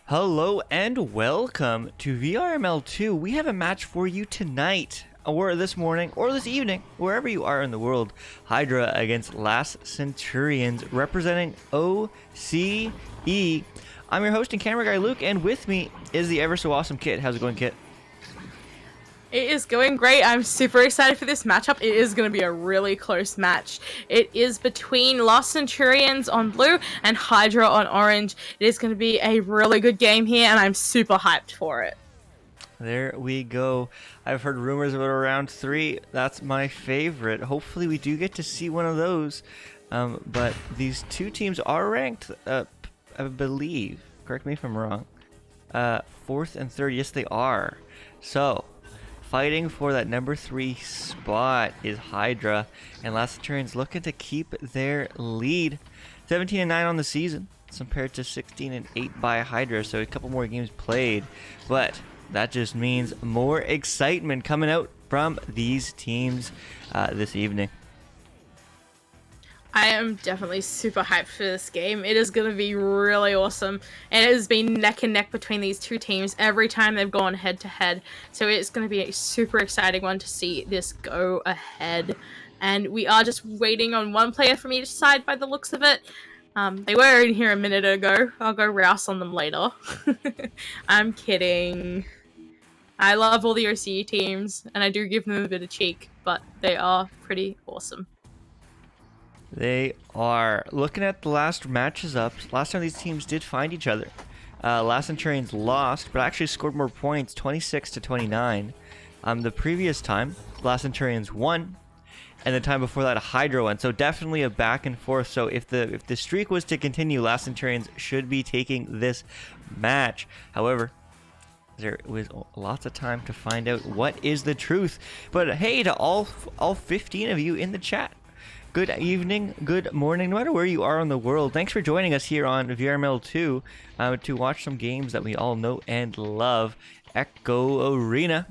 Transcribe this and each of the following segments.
Hello and welcome to VRML 2. We have a match for you tonight, or this morning, or this evening, wherever you are in the world. Hydra against Last Centurions, representing OCE. I'm your host and camera guy, Luke, and with me is the ever so awesome Kit. How's it going, Kit? It is going great. I'm super excited for this matchup. It is going to be a really close match. It is between Lost Centurions on blue and Hydra on orange. It is going to be a really good game here, and I'm super hyped for it. There we go. I've heard rumors about round 3. That's my favorite. Hopefully we do get to see one of those. But these two teams are ranked, I believe. Correct me if I'm wrong. 4th and 3rd. Yes, they are. So, fighting for that number 3 spot is Hydra, and Last Centurions looking to keep their lead. 17-9 on the season, compared to 16-8 by Hydra, so a couple more games played. But that just means more excitement coming out from these teams this evening. I am definitely super hyped for this game. It is going to be really awesome. And it has been neck and neck between these two teams every time they've gone head to head. So it's going to be a super exciting one to see this go ahead. And we are just waiting on one player from each side by the looks of it. They were in here a minute ago. I'll go rouse on them later. I'm kidding. I love all the OCE teams, and I do give them a bit of cheek, but they are pretty awesome. They are. Looking at the last matches up, last time these teams did find each other. Last Centurions lost, but actually scored more points, 26-29. The previous time, Last Centurions won, and the time before that, Hydra won. So definitely a back and forth. So if the streak was to continue, Last Centurions should be taking this match. However, there was lots of time to find out what is the truth. But hey, to all 15 of you in the chat, good evening, good morning, no matter where you are in the world. Thanks for joining us here on VRML 2 to watch some games that we all know and love. Echo Arena.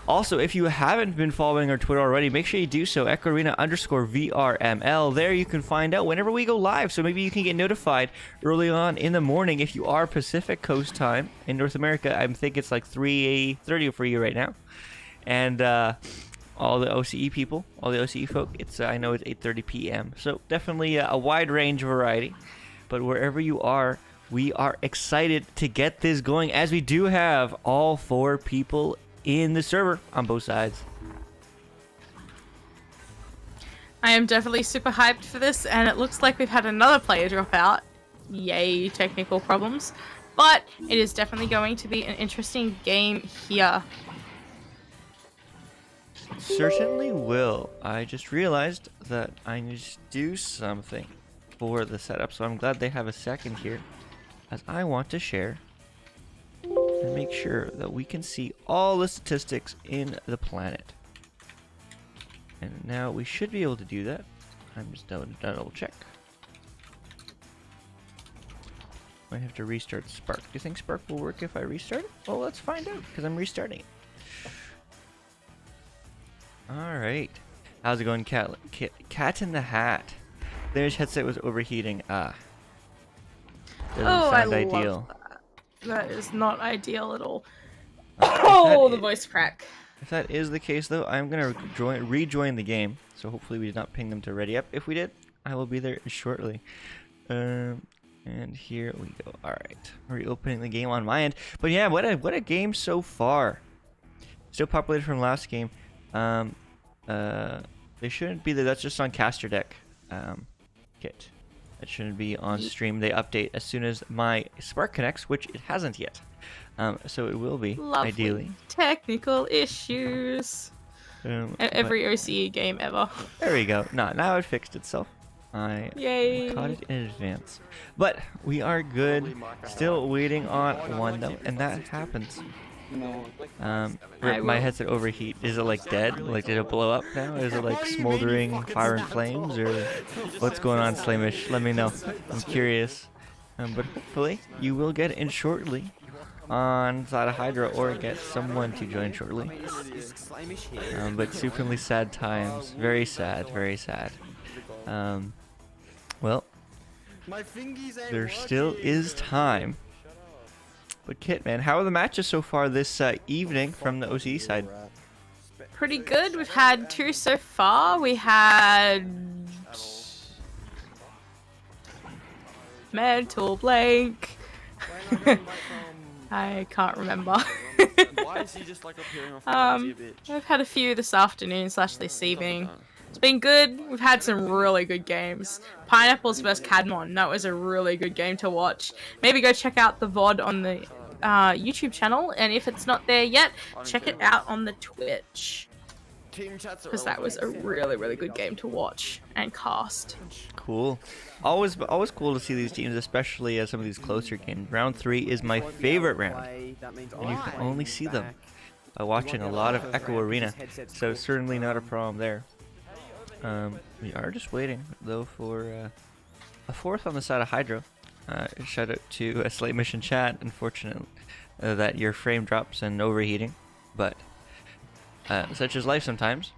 Also, if you haven't been following our Twitter already, make sure you do so. Echo Arena _VRML. There you can find out whenever we go live. So maybe you can get notified early on in the morning if you are Pacific Coast time in North America. I think it's like 3:30 for you right now. And all the OCE people, all the OCE folk, I know it's 8:30 p.m. So definitely a wide range variety. But wherever you are, we are excited to get this going, as we do have all 4 people in the server on both sides. I am definitely super hyped for this, and it looks like we've had another player drop out. Yay, technical problems. But it is definitely going to be an interesting game here. Certainly will. I just realized that I need to do something for the setup, so I'm glad they have a second here, as I want to share and make sure that we can see all the statistics in the planet. And now we should be able to do that. I'm just going to double check. Might have to restart Spark. Do you think Spark will work if I restart it? Well, let's find out, because I'm restarting it. Alright. How's it going, Cat in the Hat? There's headset was overheating. Doesn't sound ideal. That is not ideal at all. Oh, the voice crack. If that is the case, though, I'm going to rejoin the game. So hopefully we did not ping them to ready up. If we did, I will be there shortly. And here we go. Alright. Reopening the game on my end. But yeah, what a game so far. Still populated from last game. They shouldn't be there. That's just on caster deck. Kit. That shouldn't be on stream. They update as soon as my Spark connects, which it hasn't yet. So it will be, Lovely. ideally. Technical issues. Every OCE game ever. There we go. Now it fixed itself. I Yay. caught it in advance. But we are good. Still waiting on one, though, and that happens. My headset overheat. Is it like dead? Like, did it blow up now? Is it like smoldering fire and flames, or what's going on, Slamish? Let me know. I'm curious. But hopefully you will get in shortly on side of Hydra, or get someone to join shortly. But supremely sad times. Very sad. Very sad. Well, there still is time But Kit, man, how are the matches so far this evening from the OCE side? Pretty good. We've had 2 so far. We had mental blank. I can't remember. Why is he just like appearing off the bitch? I've had a few this afternoon / this evening. It's been good. We've had some really good games. Pineapples vs Cadmon. That was a really good game to watch. Maybe go check out the VOD on the YouTube channel, and if it's not there yet, check it out on the Twitch. Because that was a really good game to watch and cast. Cool. Always cool to see these teams, especially some of these closer games. Round 3 is my favorite round, and you can only see them by watching a lot of Echo Arena, so certainly not a problem there. We are just waiting though for a fourth on the side of Hydra. Shout out to Slate Mission Chat. Unfortunate that your frame drops and overheating, but such is life sometimes.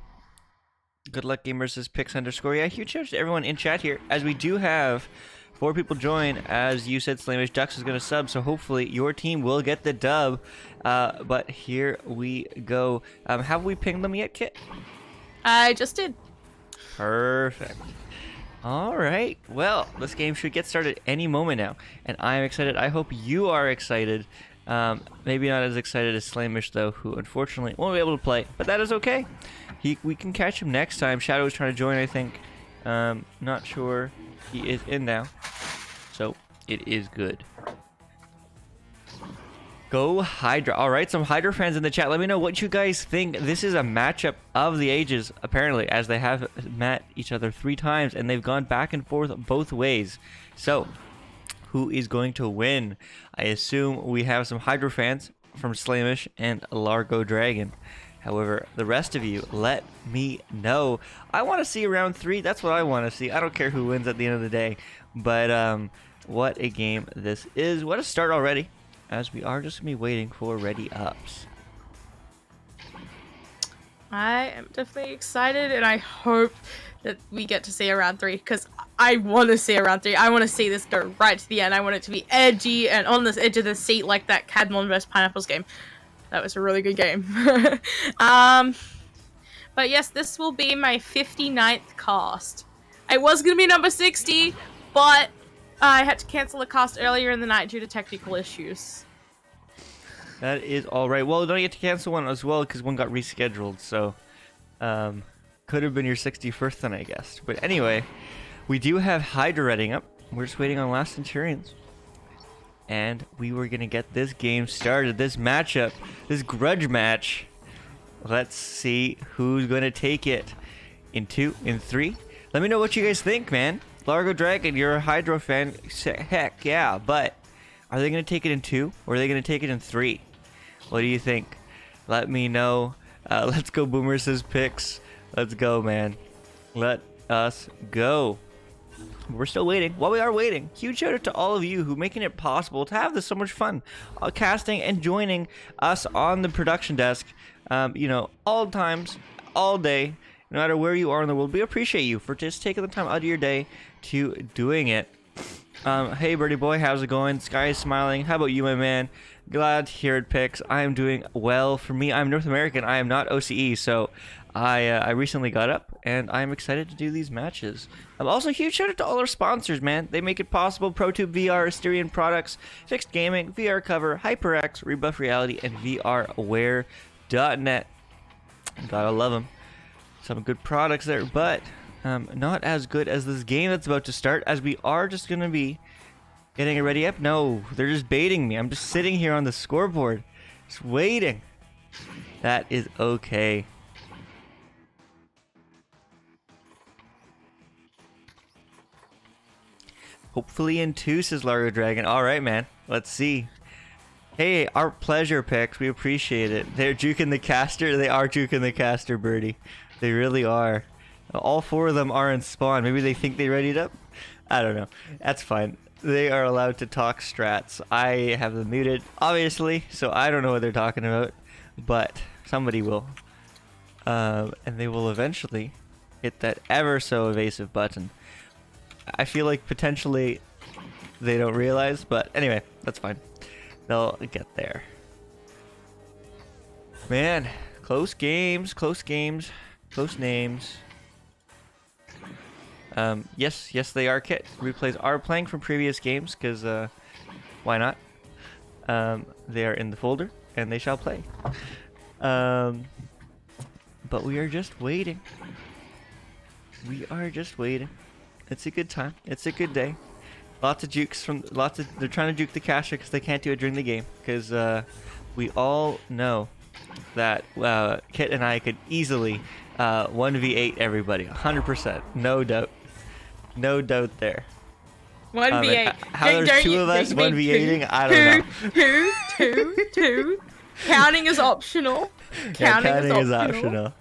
Good luck, gamers. Is pix_. Yeah, huge shout out to everyone in chat here, as we do have 4 people join. As you said, Slamish Ducks is going to sub, so hopefully your team will get the dub. But here we go. Have we pinged them yet, Kit? I just did. Perfect. All right. Well, this game should get started any moment now, and I am excited. I hope you are excited. Maybe not as excited as Slamish, though, who unfortunately won't be able to play, but that is okay. We can catch him next time. Shadow is trying to join, I think. Not sure. He is in now, so it is good. Go Hydra. All right, some Hydra fans in the chat. Let me know what you guys think. This is a matchup of the ages, apparently, as they have met each other 3 times, and they've gone back and forth both ways. So, who is going to win? I assume we have some Hydra fans from Slamish and Largo Dragon. However, the rest of you, let me know. I want to see round 3. That's what I want to see. I don't care who wins at the end of the day. But what a game this is. What a start already, as we are just going to be waiting for ready ups. I am definitely excited, and I hope that we get to see a round 3, because I want to see a round 3. I want to see this go right to the end. I want it to be edgy and on this edge of the seat like that Cadmon vs Pineapples game. That was a really good game. But yes, this will be my 59th cast. I was going to be number 60, but I had to cancel a cast earlier in the night due to technical issues. That is all right. Well, don't get to cancel one as well, because one got rescheduled. So, could have been your 61st then, I guess. But anyway, we do have Hydra reading up. We're just waiting on last Centurions. And we were going to get this game started, this matchup, this grudge match. Let's see who's going to take it in 2, in 3. Let me know what you guys think, man. Largo Dragon, you're a Hydra fan. Heck yeah, but are they going to take it in 2 or are they going to take it in 3? What do you think? Let me know. Let's go, Boomer says picks. Let's go, man. Let us go. We're still waiting. While we are waiting, huge shout out to all of you who making it possible to have this so much fun casting and joining us on the production desk. You know, all times, all day, no matter where you are in the world. We appreciate you for just taking the time out of your day to doing it. Hey, Birdie Boy, how's it going? Sky is smiling. How about you, my man? Glad to hear it, Pix. I am doing well. For me, I'm North American. I am not OCE, so I recently got up, and I'm excited to do these matches. Also, huge shout out to all our sponsors, man. They make it possible. ProTube VR, Asterion Products, Fixed Gaming, VR Cover, HyperX, Rebuff Reality, and VRWare.net. Gotta love them. Some good products there, but not as good as this game that's about to start, as we are just going to be getting it ready up. No, they're just baiting me. I'm just sitting here on the scoreboard, just waiting. That is okay. Hopefully in 2, says Largo Dragon. All right, man. Let's see. Hey, our pleasure, Pix. We appreciate it. They're juking the caster. They are juking the caster, Birdie. They really are. All 4 of them are in spawn. Maybe they think they readied up? I don't know. That's fine. They are allowed to talk strats. I have them muted, obviously, so I don't know what they're talking about. But somebody will. And they will eventually hit that ever so evasive button. I feel like potentially they don't realize, but anyway, that's fine. they'll get there. Man, close games, close games, close names. Yes, they are Kit. Replays are playing from previous games, because, why not? They are in the folder, and they shall play. But we are just waiting. We are just waiting. It's a good time. It's a good day. Lots of jukes they're trying to juke the caster because they can't do it during the game. Because, we all know that, Kit and I could easily, 1v8 everybody. 100%. No doubt. No doubt there. 1v8. How there's two of us 1v8ing, I don't know. Two. Counting is optional. Counting is optional.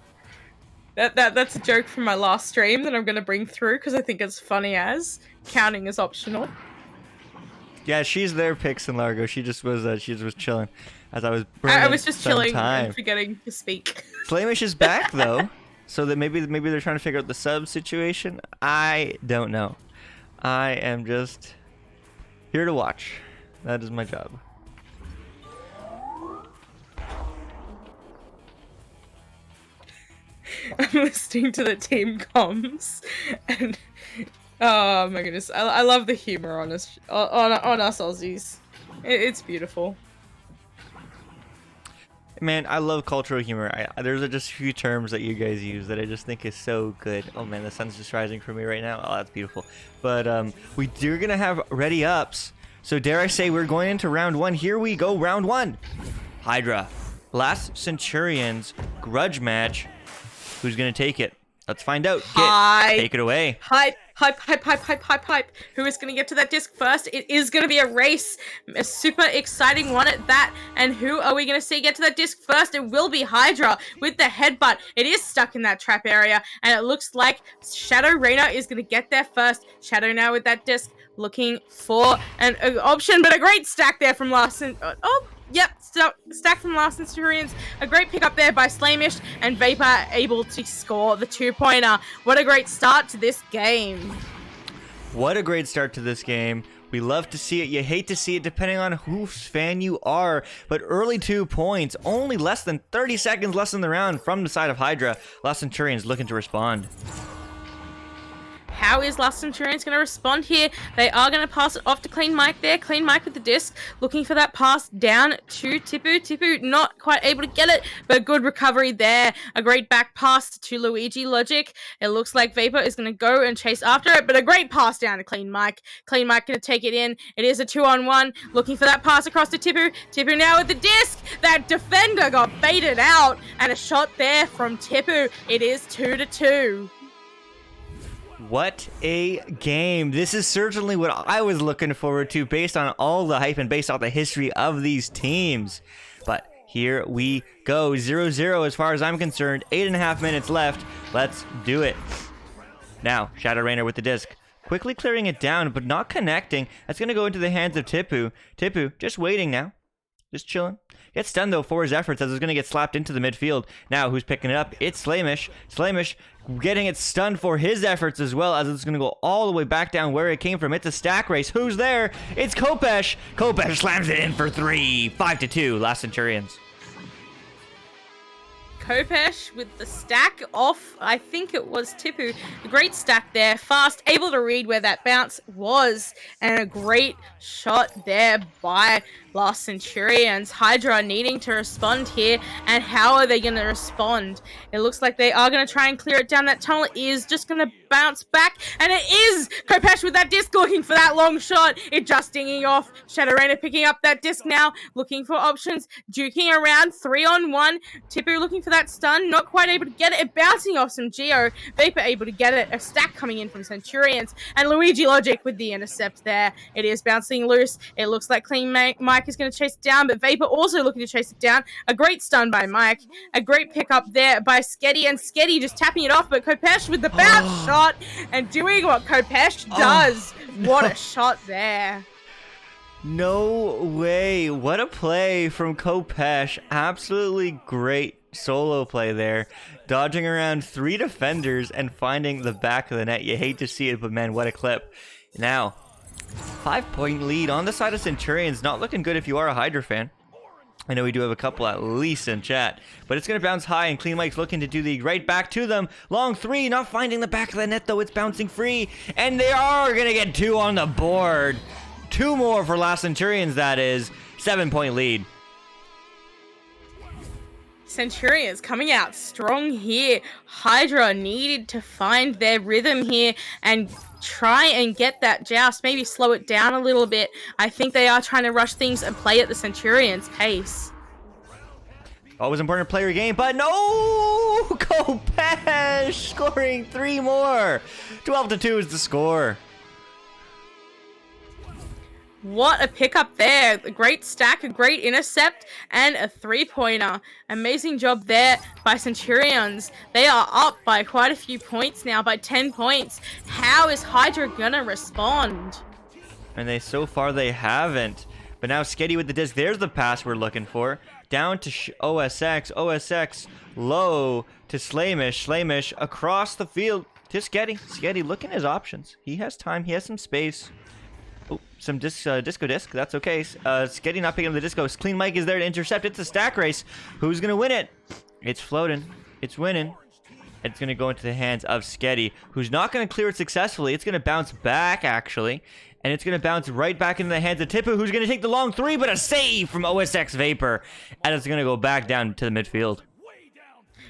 That's a joke from my last stream that I'm going to bring through because I think it's funny as. Counting is optional. Yeah, she's there, Pix and Largo. She just was chilling as I was I was just chilling time. and forgetting to speak. Flamish is back though, so that maybe they're trying to figure out the sub situation. I don't know. I am just here to watch. That is my job. I'm listening to the team comms, and oh my goodness, I love the humor on us Aussies. It's beautiful. Man, I love cultural humor. There's just a few terms that you guys use that I just think is so good. Oh man, the sun's just rising for me right now. Oh, that's beautiful. But we're gonna have ready ups. So dare I say we're going into round one. Here we go, round one. Hydra, last Centurions grudge match. Who's gonna take it? Let's find out. Take it away. Hype. Who is going to get to that disc first? It is going to be a race. A super exciting one at that. And who are we going to see get to that disc first? It will be Hydra with the headbutt. It is stuck in that trap area. And it looks like Shadow Rainer is going to get there first. Shadow now with that disc. Looking for an option. But a great stack there from Larson. Yep, stack from last Centurions. A great pick up there by Slamish, and Vapor able to score the 2-pointer. What a great start to this game. What a great start to this game. We love to see it. You hate to see it depending on whose fan you are. But early 2 points, only less than 30 seconds less in the round from the side of Hydra. Last Centurions looking to respond. How is Last Centurions going to respond here? They are going to pass it off to Clean Mike there. Clean Mike with the disc, looking for that pass down to Tipu. Tipu not quite able to get it, but good recovery there. A great back pass to Luigi Logic. It looks like Vapor is going to go and chase after it, but a great pass down to Clean Mike. Clean Mike going to take it in. It is a 2-on-1, looking for that pass across to Tipu. Tipu now with the disc. That defender got baited out, and a shot there from Tipu. It is 2-2. What a game. This is certainly what I was looking forward to based on all the hype and based on the history of these teams. But here we go. 0-0 as far as I'm concerned. 8.5 minutes left. Let's do it. Now, Shadow Rainer with the disc. Quickly clearing it down, but not connecting. That's going to go into the hands of Tipu. Tipu just waiting now. Just chilling. Gets stunned though for his efforts as it's going to get slapped into the midfield. Now who's picking it up? It's Slamish. Slamish getting it stunned for his efforts as well as it's going to go all the way back down where it came from. It's a stack race. Who's there? It's Kopesh. Kopesh slams it in for 3. 5-2. Last Centurions. Kopesh with the stack off, I think it was Tipu. A great stack there, fast, able to read where that bounce was, and a great shot there by Last Centurions. Hydra needing to respond here, and how are they going to respond? It looks like they are going to try and clear it down. That tunnel is just going to bounce back, and it is Kopesh with that disc looking for that long shot. It just dinging off. Shadow Rainer picking up that disc now, looking for options, duking around, 3-on-1. Tipu looking for that stun, not quite able to get it. Bouncing off some Geo. Vapor able to get it. A stack coming in from Centurions, and Luigi Logic with the intercept there. It is bouncing loose. It looks like Clean Mike is going to chase it down, but Vapor also looking to chase it down. A great stun by Mike. A great pickup there by Sketty, and Sketty just tapping it off, but Kopesh with the bounce shot and doing what Kopesh does. What a shot there. No way. What a play from Kopesh. Absolutely great solo play there. Dodging around 3 defenders and finding the back of the net. You hate to see it, but man, what a clip. Now, 5-point lead on the side of Centurions. Not looking good if you are a Hydra fan. I know we do have a couple at least in chat, but it's going to bounce high, and Clean Mike's looking to do the right back to them. Long three, not finding the back of the net, though. It's bouncing free, and they are going to get 2 on the board. 2 more for Last Centurions, that is. 7-point lead. Centurions coming out strong here. Hydra needed to find their rhythm here and try and get that joust, maybe slow it down a little bit. I think they are trying to rush things and play at the Centurions' pace. Always important to play your game, but no! Kopesh scoring 3 more. 12-2 is the score. What a pickup there. A great stack, a great intercept, and a 3-pointer. Amazing job there by Centurions. They are up by quite a few points now, by 10 points. How is Hydra gonna respond? And so far they haven't. But now Sketty with the disc. There's the pass we're looking for. Down to OSX. OSX low to Slamish. Slamish across the field to Sketty. Sketty looking at his options. He has time. He has some space. Oh, some disco disc. That's okay. Sketty not picking up the disco. Clean Mike is there to intercept. It's a stack race. Who's going to win it? It's floating. It's winning. It's going to go into the hands of Sketty, who's not going to clear it successfully. It's going to bounce back, actually. And it's going to bounce right back into the hands of Tipu, who's going to take the long 3, but a save from OSX Vapor. And it's going to go back down to the midfield.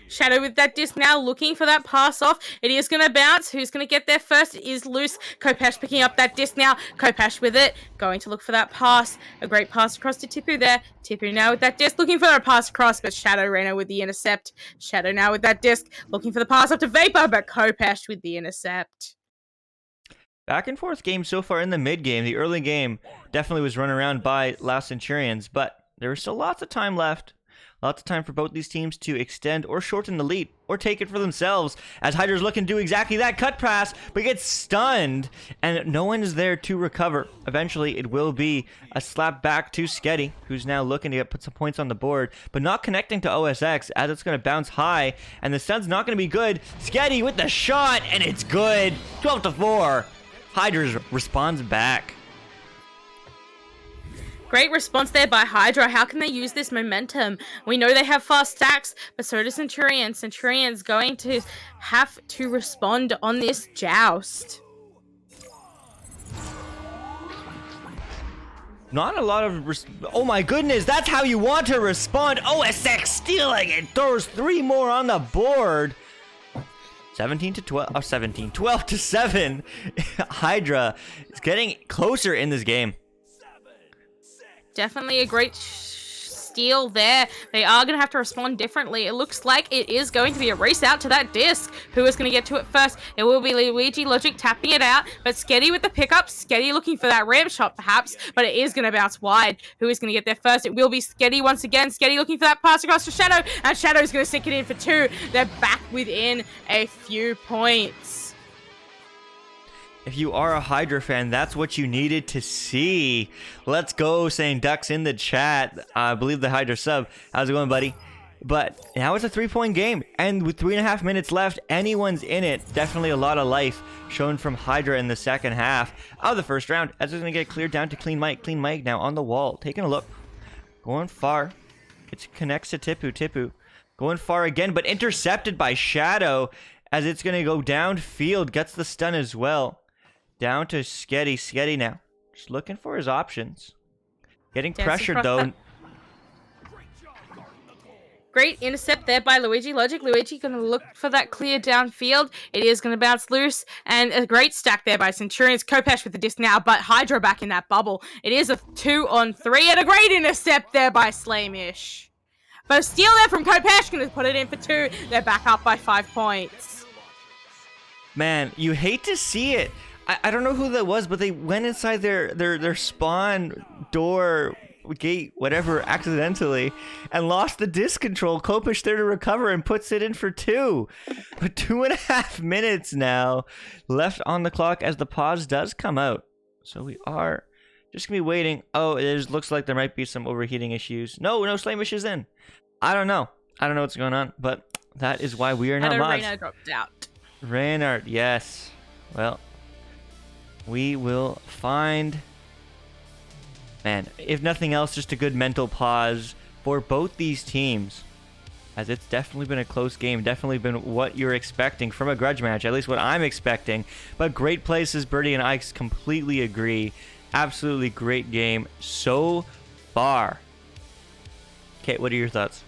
Shadow with that disc now, looking for that pass off. It is going to bounce. Who's going to get there first? It is loose. Kopesh picking up that disc now. Kopesh with it, going to look for that pass. A great pass across to Tipu there. Tipu now with that disc, looking for a pass across, but Shadow Reno with the intercept. Shadow now with that disc, looking for the pass up to Vapor, but Kopesh with the intercept. Back and forth game so far in the mid game. The early game definitely was run around by Last Centurions, but there was still lots of time left. Lots of time for both these teams to extend or shorten the lead or take it for themselves, as Hydra's looking to do exactly that. Cut pass, but gets stunned, and no one is there to recover. Eventually, it will be a slap back to Sketty, who's now looking to put some points on the board, but not connecting to OSX, as it's going to bounce high, and the stun's not going to be good. Sketty with the shot, and it's good. 12-4. Hydra responds back. Great response there by Hydra. How can they use this momentum? We know they have fast stacks, but so does Centurions. Centurions going to have to respond on this joust. Not a lot of... oh my goodness, that's how you want to respond. OSX stealing it. Throws 3 more on the board. 12-7. Hydra is getting closer in this game. Definitely a great steal there. They are going to have to respond differently. It looks like it is going to be a race out to that disc. Who is going to get to it first? It will be Luigi Logic tapping it out, but Sketty with the pickup. Sketty looking for that ramp shot perhaps, but it is going to bounce wide. Who is going to get there first? It will be Sketty once again. Sketty looking for that pass across to Shadow, and Shadow's going to sink it in for 2. They're back within a few points. If you are a Hydra fan, that's what you needed to see. Let's go, saying Ducks in the chat. I believe the Hydra sub. How's it going, buddy? But now it's a 3-point game, and with 3.5 minutes left, anyone's in it. Definitely a lot of life shown from Hydra in the second half of the first round, as it's going to get cleared down to Clean Mike. Clean Mike now on the wall, taking a look. Going far. It connects to Tipu. Tipu going far again, but intercepted by Shadow, as it's going to go downfield. Gets the stun as well. Down to Sketty. Sketty now. Just looking for his options. Getting pressured, though. Great intercept there by Luigi Logic. Luigi going to look for that clear downfield. It is going to bounce loose. And a great stack there by Centurions. Kopesh with the disc now, but Hydra back in that bubble. It is a 2-on-3, and a great intercept there by Slamish. But a steal there from Kopesh. Going to put it in for 2. They're back up by 5 points. Man, you hate to see it. I don't know who that was, but they went inside their spawn door, gate, whatever, accidentally, and lost the disc control. Kopish there to recover and puts it in for 2. But 2.5 minutes now left on the clock as the pause does come out. So we are just going to be waiting. Oh, it looks like there might be some overheating issues. No, Slamish is in. I don't know what's going on, but that is why we are not mods. Reyna dropped out. Reynard, yes. Well, we will find man, if nothing else, just a good mental pause for both these teams, as it's definitely been a close game, definitely been what you're expecting from a grudge match, at least what I'm expecting. But great places, Birdie and I completely agree. Absolutely great game so far. Kate, what are your thoughts?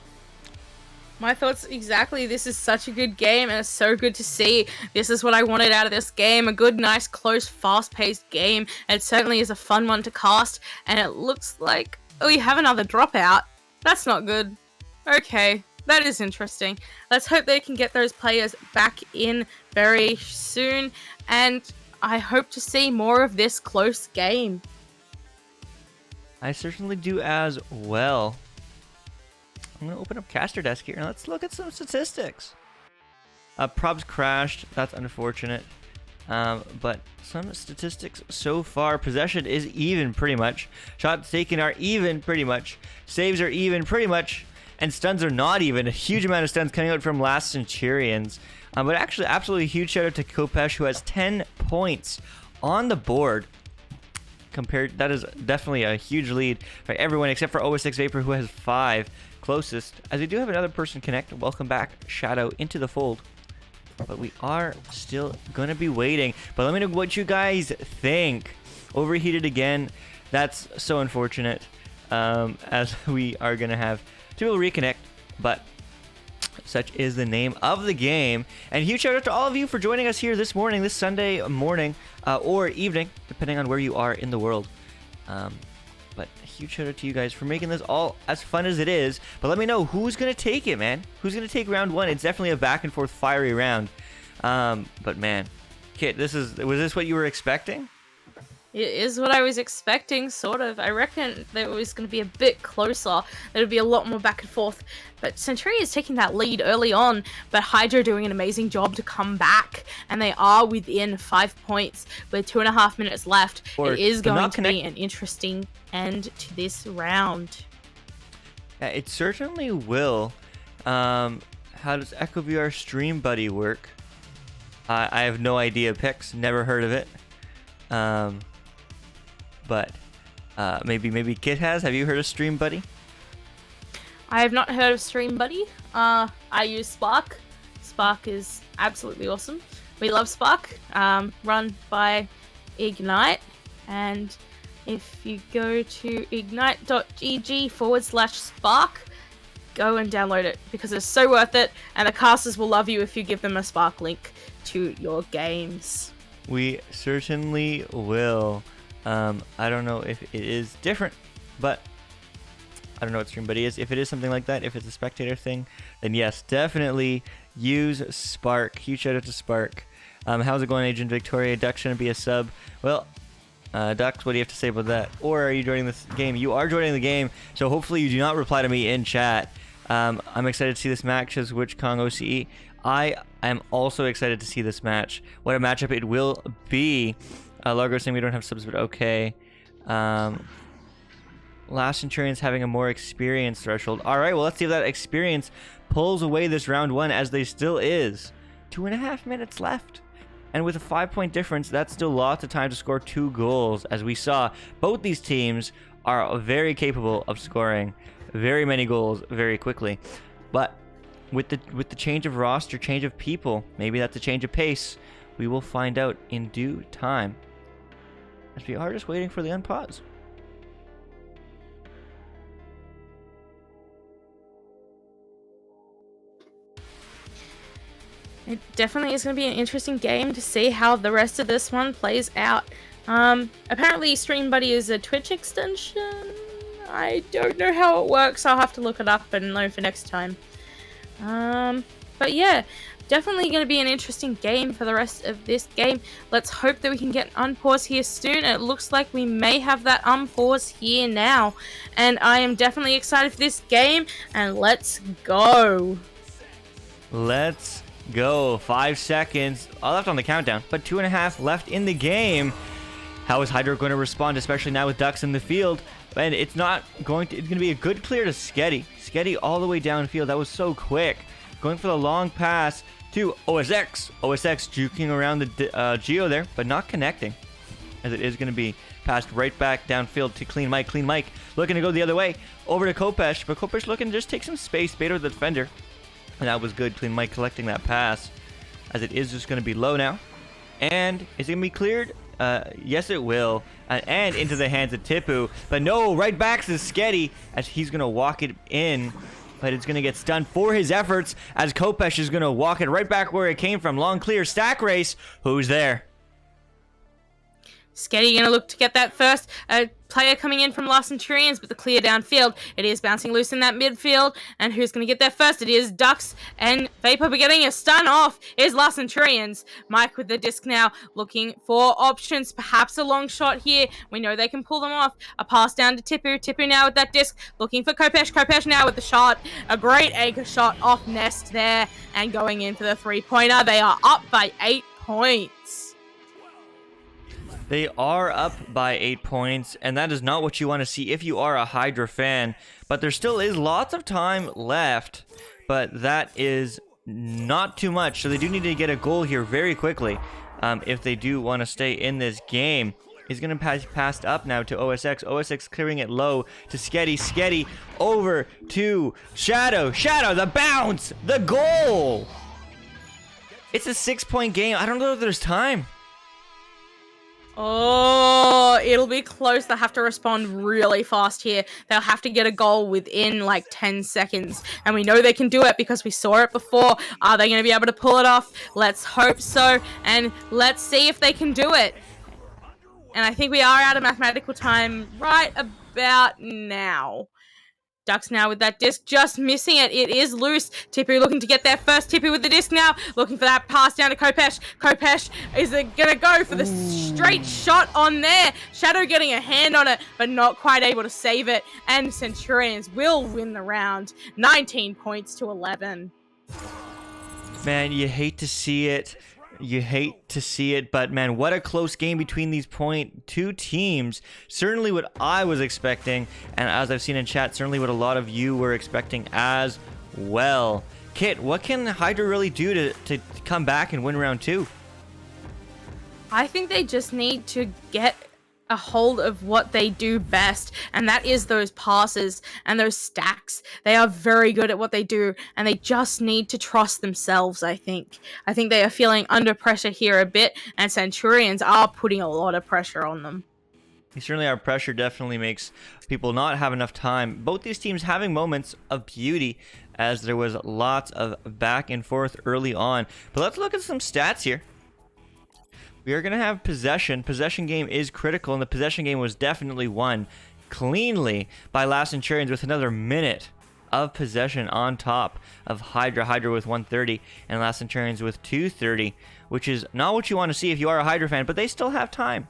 My thoughts exactly. This is such a good game, and it's so good to see. This is what I wanted out of this game. A good, nice, close, fast-paced game. It certainly is a fun one to cast, and it looks like we have another dropout. That's not good. Okay, that is interesting. Let's hope they can get those players back in very soon, and I hope to see more of this close game. I certainly do as well. I'm going to open up Caster Desk here and let's look at some statistics. Probs crashed. That's unfortunate. But some statistics so far. Possession is even pretty much. Shots taken are even pretty much. Saves are even pretty much. And stuns are not even. A huge amount of stuns coming out from last Centurions. But actually, absolutely huge shout out to Kopesh, who has 10 points on the board. That is definitely a huge lead by everyone except for 06 Vapor, who has 5. Closest, as we do have another person connect. Welcome back, Shadow, into the fold. But we are still gonna be waiting. But let me know what you guys think. Overheated again. That's so unfortunate, as we are gonna have two people reconnect. But such is the name of the game. And huge shout out to all of you for joining us here this morning, this Sunday morning, or evening, depending on where you are in the world. But a huge shout out to you guys for making this all as fun as it is. But let me know who's going to take it, man. Who's going to take round one? It's definitely a back and forth fiery round. But man, Kit, was this what you were expecting? It is what I was expecting, sort of. I reckon that it was going to be a bit closer. There would be a lot more back and forth. But Centurion is taking that lead early on, but Hydra doing an amazing job to come back. And they are within 5 points with 2.5 minutes left. It is going to be an interesting end to this round. Yeah, it certainly will. How does Echo VR Stream Buddy work? I have no idea. Pix, never heard of it. But maybe Kit has. Have you heard of Stream Buddy? I have not heard of Stream Buddy. I use Spark. Spark is absolutely awesome. We love Spark. Run by Ignite. And if you go to ignite.gg/Spark, go and download it because it's so worth it. And the casters will love you if you give them a Spark link to your games. We certainly will. I don't know if it is different, but I don't know what Stream Buddy is. If it is something like that, if it's a spectator thing, then yes, definitely use Spark. Huge shout out to Spark. How's it going, Agent Victoria? Duck shouldn't be a sub. Well, Ducks, what do you have to say about that? Or are you joining this game? You are joining the game, so hopefully you do not reply to me in chat. I'm excited to see this match as Witch Kong OCE. I am also excited to see this match. What a matchup it will be. Largo saying we don't have subs, but okay. Last Centurions having a more experience threshold. Alright, well, let's see if that experience pulls away this round one, as they still is. 2.5 minutes left. And with a 5-point difference, that's still lots of time to score 2 goals. As we saw, both these teams are very capable of scoring very many goals very quickly. But with the change of roster, change of people, maybe that's a change of pace. We will find out in due time, as we are just waiting for the unpause. It definitely is going to be an interesting game to see how the rest of this one plays out. Apparently Stream Buddy is a Twitch extension. I don't know how it works. I'll have to look it up and know for next time. But yeah, definitely going to be an interesting game for the rest of this game. Let's hope that we can get an unpause here soon. It looks like we may have that unpause here now. And I am definitely excited for this game. And let's go. Let's go. 5 seconds all left on the countdown, but 2.5 left in the game. How is Hydra going to respond, especially now with Ducks in the field? And it's going to be a good clear to Sketty. Sketty all the way downfield. That was so quick. Going for the long pass to OSX. OSX juking around the Geo there, but not connecting. as it is going to be passed right back downfield to Clean Mike. Clean Mike looking to go the other way over to Kopesh, but Kopesh looking to just take some space, bait over the defender, and that was good. Clean Mike collecting that pass, as it is just going to be low now. And is it going to be cleared? Yes, it will. And into the hands of Tipu. But no, right back to Sketty as he's going to walk it in. But it's going to get stunned for his efforts as Kopesh is going to walk it right back where it came from. Long clear, stack race. Who's there? Sketty going to look to get that first player coming in from Last Centurions, but the clear downfield. It is bouncing loose in that midfield. And who's going to get there first? It is Dux and Vapor, but getting a stun off is Last Centurions. Mike with the disc now, looking for options. Perhaps a long shot here. We know they can pull them off. A pass down to Tipu. Tipu now with that disc, looking for Kopesh. Kopesh now with the shot. A great anchor shot off Nest there. And going in for the three-pointer. They are up by 8 points. They are up by 8 points, and that is not what you want to see if you are a Hydra fan. But there still is lots of time left, but that is not too much. So they do need to get a goal here very quickly if they do want to stay in this game. He's going to pass passed up now to OSX. OSX clearing it low to Sketty. Sketty over to Shadow. Shadow, the bounce, the goal. It's a 6-point game. I don't know if there's time. Oh, it'll be close. They'll have to respond really fast here. They'll have to get a goal within like 10 seconds. And we know they can do it because we saw it before. Are they going to be able to pull it off? Let's hope so. And let's see if they can do it. And I think we are out of mathematical time right about now. Ducks now with that disc, just missing it. It is loose. Tipu looking to get there first. Tipu with the disc now, looking for that pass down to Kopesh. Kopesh is going to go for the straight shot on there. Shadow getting a hand on it, but not quite able to save it. And Centurions will win the round. 19 points to 11. Man, you hate to see it. You hate to see it, but man, what a close game between these two teams. Certainly what I was expecting, and as I've seen in chat, certainly what a lot of you were expecting as well. Kit, what can Hydra really do to come back and win round 2? I think they just need to get a hold of what they do best, and that is those passes and those stacks. They are very good at what they do, and they just need to trust themselves, I think. I think they are feeling under pressure here a bit, and Centurions are putting a lot of pressure on them. Certainly our pressure definitely makes people not have enough time. Both these teams having moments of beauty, as there was lots of back and forth early on. But let's look at some stats here. We are going to have possession. Possession game is critical, and the possession game was definitely won cleanly by Last Centurions with another minute of possession on top of Hydra. Hydra with 130 and Last Centurions with 230, which is not what you want to see if you are a Hydra fan, but they still have time.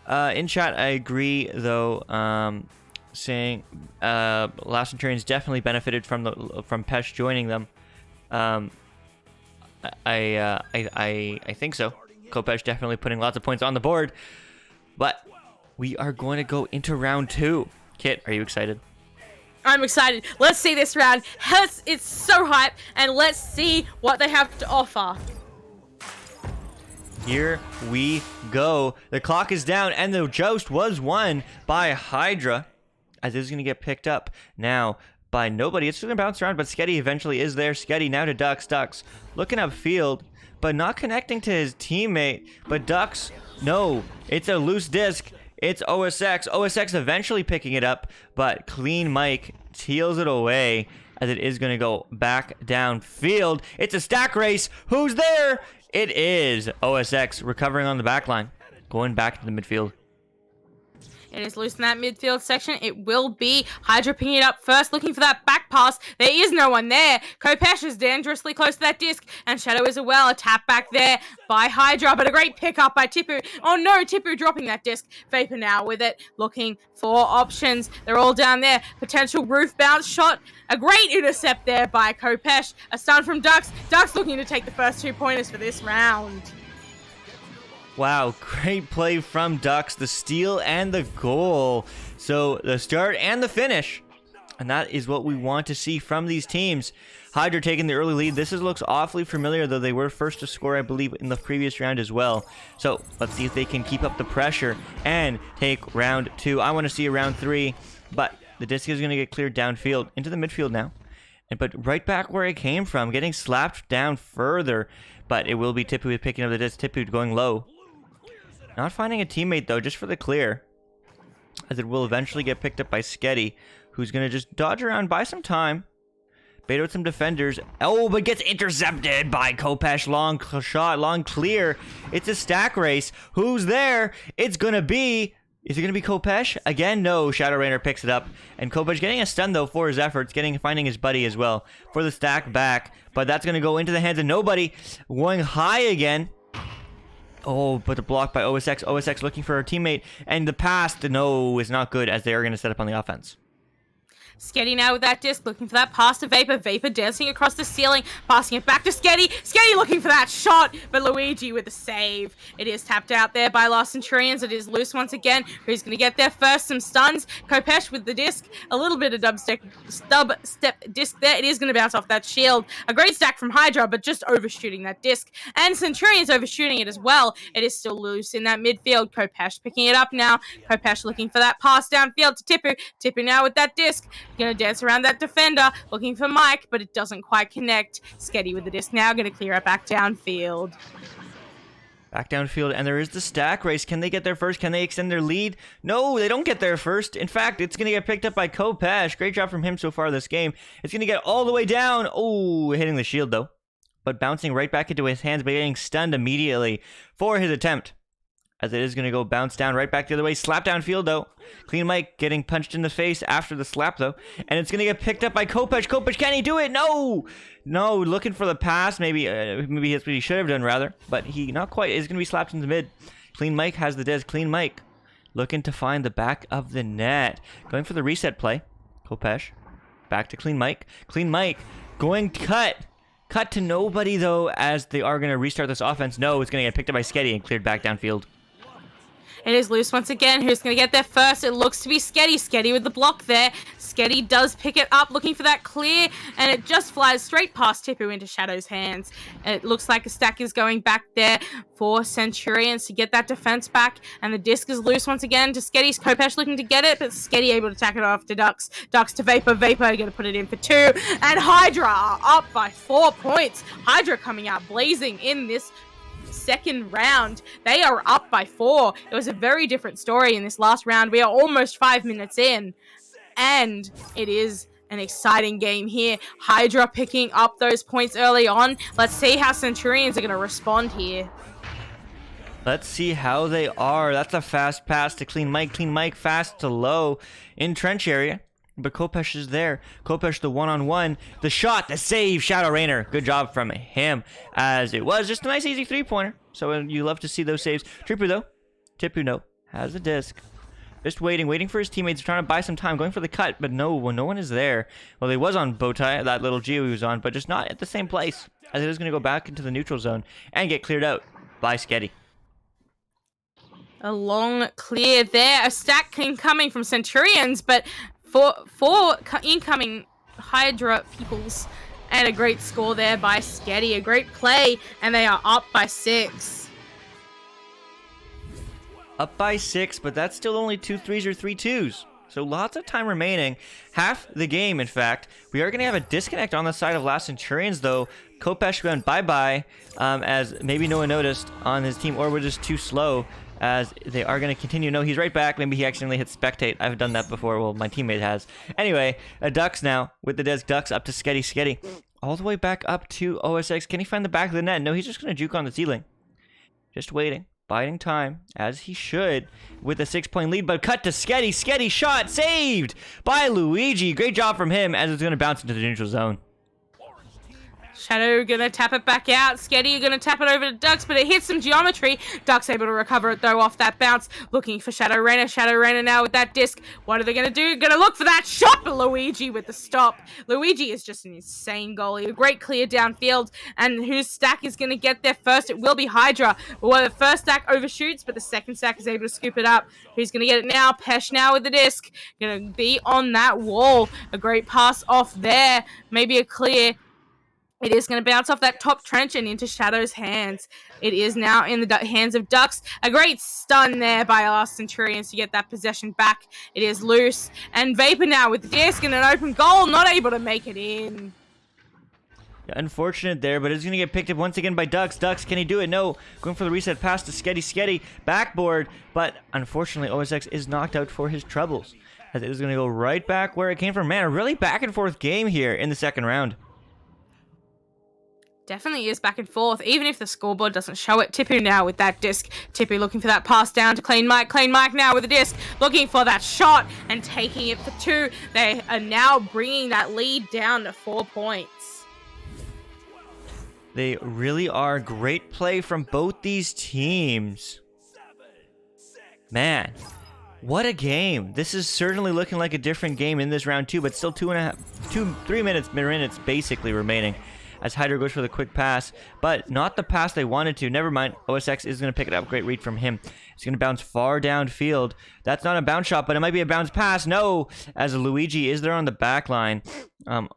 In chat, I agree, though, saying Last Centurions definitely benefited from Pesh joining them. I think so. Kopesh definitely putting lots of points on the board, but we are going to go into round 2. Kit, are you excited? I'm excited. Let's see this round. It's so hype, and let's see what they have to offer. Here we go. The clock is down, and the joust was won by Hydra, as it is going to get picked up now by nobody. It's going to bounce around, but Sketty eventually is there. Sketty now to Dux. Dux looking upfield, but not connecting to his teammate. But Dux, no, it's a loose disc. It's OSX. OSX eventually picking it up, but Clean Mike teals it away as it is going to go back downfield. It's a stack race. Who's there? It is OSX recovering on the back line, going back to the midfield. It is loose in that midfield section. It will be Hydra picking it up first, looking for that back pass. There is no one there. Kopesh is dangerously close to that disc, and Shadow is a tap back there by Hydra, but a great pickup by Tipu. Oh no, Tipu dropping that disc. Vapor now with it, looking for options. They're all down there. Potential roof bounce shot. A great intercept there by Kopesh. A stun from Dux. Dux looking to take the first 2 pointers for this round. Wow, great play from Dux, the steal and the goal. So the start and the finish And that is what we want to see from these teams. Hydra taking the early lead. This looks awfully familiar, though they were first to score, I believe, in the previous round as well. So let's see if they can keep up the pressure and take round 2. I want to see a round 3, but the disc is going to get cleared downfield into the midfield now. But right back where it came from, getting slapped down further. But it will be Tipu picking up the disc. Tipu going low. Not finding a teammate, though, just for the clear, as it will eventually get picked up by Sketty, who's going to just dodge around, buy some time, bait out some defenders. Oh, but gets intercepted by Kopesh. Long shot, long clear. It's a stack race. Who's there? It's going to be... Is it going to be Kopesh? Again, no. Shadow Rainer picks it up. And Kopesh getting a stun, though, for his efforts. Finding his buddy as well for the stack back. But that's going to go into the hands of nobody. Going high again. Oh, but the block by OSX. OSX looking for a teammate. And the pass, no, is not good as they are going to set up on the offense. Sketty now with that disc, looking for that pass to Vapor. Vapor dancing across the ceiling, passing it back to Sketty. Sketty looking for that shot, but Luigi with the save. It is tapped out there by Last Centurions. It is loose once again. Who's going to get there first? Some stuns. Kopesh with the disc. A little bit of stub step disc there. It is going to bounce off that shield. A great stack from Hydra, but just overshooting that disc. And Centurions overshooting it as well. It is still loose in that midfield. Kopesh picking it up now. Kopesh looking for that pass downfield to Tipu. Tipu now with that disc. Gonna dance around that defender, looking for Mike, but it doesn't quite connect. Sketty with the disc now, gonna clear it back downfield. Back downfield, and there is the stack race. Can they get there first? Can they extend their lead? No, they don't get there first. In fact, it's gonna get picked up by Kopesh. Great job from him so far this game. It's gonna get all the way down. Oh, hitting the shield though. But bouncing right back into his hands, but getting stunned immediately for his attempt. As it is going to go bounce down right back the other way. Slap downfield, though. Clean Mike getting punched in the face after the slap, though. And it's going to get picked up by Kopesh. Kopesh, can he do it? No! No, looking for the pass. Maybe that's what he should have done, rather. But he not quite is going to be slapped in the mid. Clean Mike has the disc. Clean Mike looking to find the back of the net. Going for the reset play. Kopesh. Back to Clean Mike. Clean Mike going cut. Cut to nobody, though, as they are going to restart this offense. No, it's going to get picked up by Sketty and cleared back downfield. It is loose once again. Who's going to get there first? It looks to be Sketty. Sketty with the block there. Sketty does pick it up, looking for that clear, and it just flies straight past Tipu into Shadow's hands. It looks like a stack is going back there for Centurions to get that defense back, and the disc is loose once again to Sketty. Kopesh looking to get it, but Sketty able to tack it off to Dux. Dux to Vapor. Vapor going to put it in for 2, and Hydra are up by 4 points. Hydra coming out blazing in this second round. They are up by 4. It was a very different story in this last round. We are almost 5 minutes in, and it is an exciting game here. Hydra picking up those points early on. Let's see how Centurions are going to respond here. Let's see how they are. That's a fast pass to Clean Mike. Clean Mike fast to low in trench area. But Kopesh is there. Kopesh the one-on-one. The shot, the save, Shadow Rainer. Good job from him, as it was just a nice easy three-pointer. So you love to see those saves. Tipu though. Tipu no. Has the disc. Just waiting for his teammates, trying to buy some time, going for the cut, but no one is there. Well, he was on Bowtie, that little Geo he was on, but just not at the same place, as it is going to go back into the neutral zone and get cleared out by Sketty. A long clear there. A stack incoming from Centurions, but four incoming Hydra peoples, and a great score there by Sketty. A great play, and they are up by 6. Up by 6, but that's still only 2 3s or 3 2s. So lots of time remaining. Half the game, in fact. We are going to have a disconnect on the side of Last Centurions, though. Kopesh went bye-bye, as maybe no one noticed on his team, or we're just too slow, as they are going to continue. No, he's right back. Maybe he accidentally hit spectate. I've done that before. Well, my teammate has. Anyway, Dux now with the disc. Dux up to Sketty. Sketty all the way back up to OSX. Can he find the back of the net? No, he's just going to juke on the ceiling. Just waiting. Biding time, as he should, with a 6-point lead, but cut to Sketty. Sketty shot saved by Luigi. Great job from him, as it's going to bounce into the neutral zone. Shadow gonna tap it back out. Sketty gonna tap it over to Dux, but it hits some geometry. Dux able to recover it though off that bounce. Looking for Shadow Rainer. Shadow Rainer now with that disc. What are they gonna do? Gonna look for that shot, but Luigi with the stop. Luigi is just an insane goalie. A great clear downfield. And whose stack is gonna get there first? It will be Hydra. Well, the first stack overshoots, but the second stack is able to scoop it up. Who's gonna get it now? Pesh now with the disc. Gonna be on that wall. A great pass off there. Maybe a clear. It is going to bounce off that top trench and into Shadow's hands. It is now in the hands of Dux. A great stun there by our Centurions to get that possession back. It is loose. And Vapor now with the disc and an open goal. Not able to make it in. Unfortunate there, but it's going to get picked up once again by Dux. Dux, can he do it? No. Going for the reset pass to Sketty. Sketty, backboard. But unfortunately, OSX is knocked out for his troubles, as it is going to go right back where it came from. Man, a really back and forth game here in the second round. Definitely is back and forth, even if the scoreboard doesn't show it. Tipu now with that disc. Tipu looking for that pass down to Clean Mike. Clean Mike now with the disc, looking for that shot and taking it for 2. They are now bringing that lead down to 4 points. They really are. Great play from both these teams. Man, what a game. This is certainly looking like a different game in this round 2, but still 3 minutes basically remaining, as Hydra goes for the quick pass, but not the pass they wanted to. Never mind. OSX is going to pick it up. Great read from him. It's going to bounce far downfield. That's not a bounce shot, but it might be a bounce pass. No, as Luigi is there on the back line.